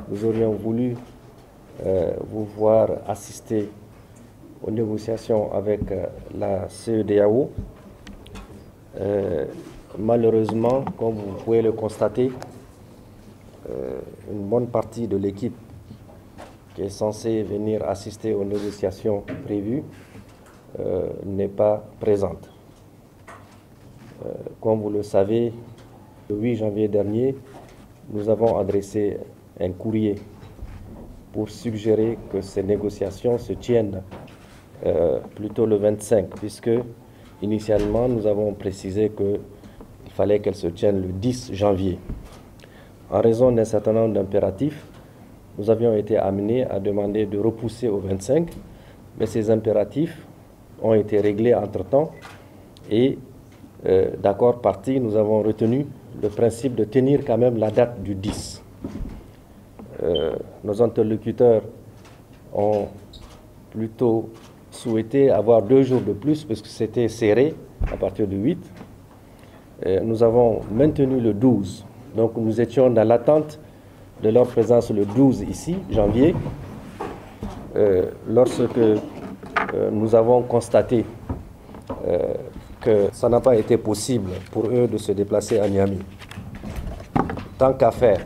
nous aurions voulu vous voir assister aux négociations avec la CEDEAO. Malheureusement, comme vous pouvez le constater, une bonne partie de l'équipe qui est censée venir assister aux négociations prévues n'est pas présente. Comme vous le savez, le 8 janvier dernier, nous avons adressé un courrier pour suggérer que ces négociations se tiennent plutôt le 25, puisque initialement nous avons précisé qu'il fallait qu'elles se tiennent le 10 janvier. En raison d'un certain nombre d'impératifs, nous avions été amenés à demander de repousser au 25, mais ces impératifs ont été réglés entre-temps et d'accord parti, nous avons retenu le principe de tenir quand même la date du 10. Nos interlocuteurs ont plutôt souhaité avoir 2 jours de plus parce que c'était serré à partir du 8. Nous avons maintenu le 12. Donc nous étions dans l'attente de leur présence le 12 ici, janvier, lorsque nous avons constaté que ça n'a pas été possible pour eux de se déplacer à Niamey. Tant qu'à faire,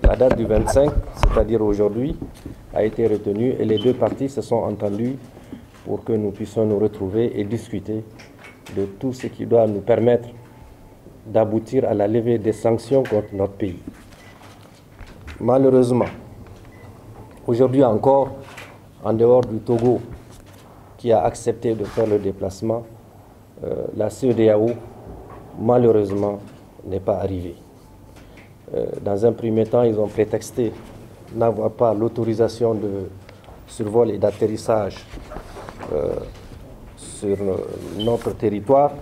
la date du 25, c'est-à-dire aujourd'hui, a été retenue et les deux parties se sont entendues pour que nous puissions nous retrouver et discuter de tout ce qui doit nous permettre d'aboutir à la levée des sanctions contre notre pays. Malheureusement, aujourd'hui encore, en dehors du Togo, qui a accepté de faire le déplacement, la CEDEAO, malheureusement, n'est pas arrivée. Dans un premier temps, ils ont prétexté n'avoir pas l'autorisation de survol et d'atterrissage sur notre territoire.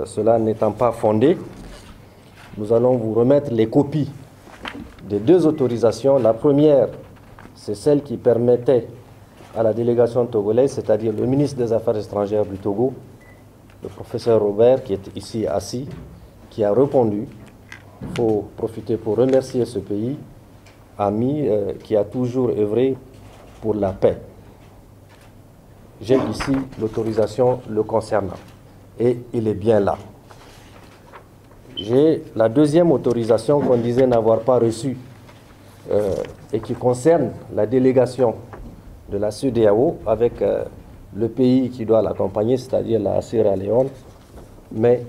Cela n'étant pas fondé, nous allons vous remettre les copies des 2 autorisations. La première, c'est celle qui permettait à la délégation togolaise, c'est-à-dire le ministre des Affaires étrangères du Togo, le professeur Robert, qui est ici assis, qui a répondu. Il faut profiter pour remercier ce pays ami qui a toujours œuvré pour la paix. J'ai ici l'autorisation le concernant et il est bien là. J'ai la deuxième autorisation qu'on disait n'avoir pas reçue et qui concerne la délégation de la CEDEAO avec le pays qui doit l'accompagner, c'est-à-dire la Sierra Leone, mais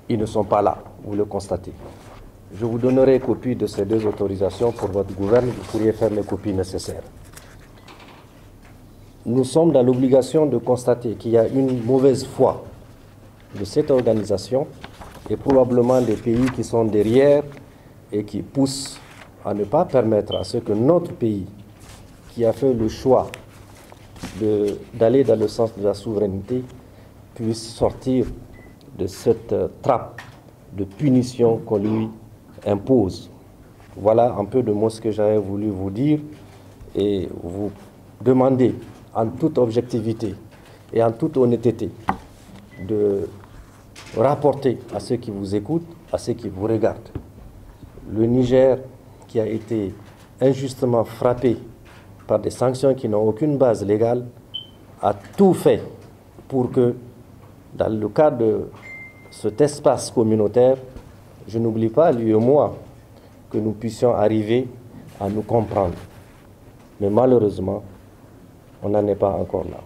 ils ne sont pas là, vous le constatez. Je vous donnerai copie de ces 2 autorisations pour votre gouvernement, vous pourriez faire les copies nécessaires. Nous sommes dans l'obligation de constater qu'il y a une mauvaise foi de cette organisation et probablement des pays qui sont derrière et qui poussent à ne pas permettre à ce que notre pays, qui a fait le choix d'aller dans le sens de la souveraineté, puisse sortir de cette trappe de punition qu'on lui impose. Voilà un peu de mots ce que j'avais voulu vous dire et vous demander en toute objectivité et en toute honnêteté de rapporter à ceux qui vous écoutent, à ceux qui vous regardent. Le Niger, qui a été injustement frappé par des sanctions qui n'ont aucune base légale, a tout fait pour que, dans le cadre de cet espace communautaire, je n'oublie pas, lui et moi, que nous puissions arriver à nous comprendre. Mais malheureusement, on n'en est pas encore là.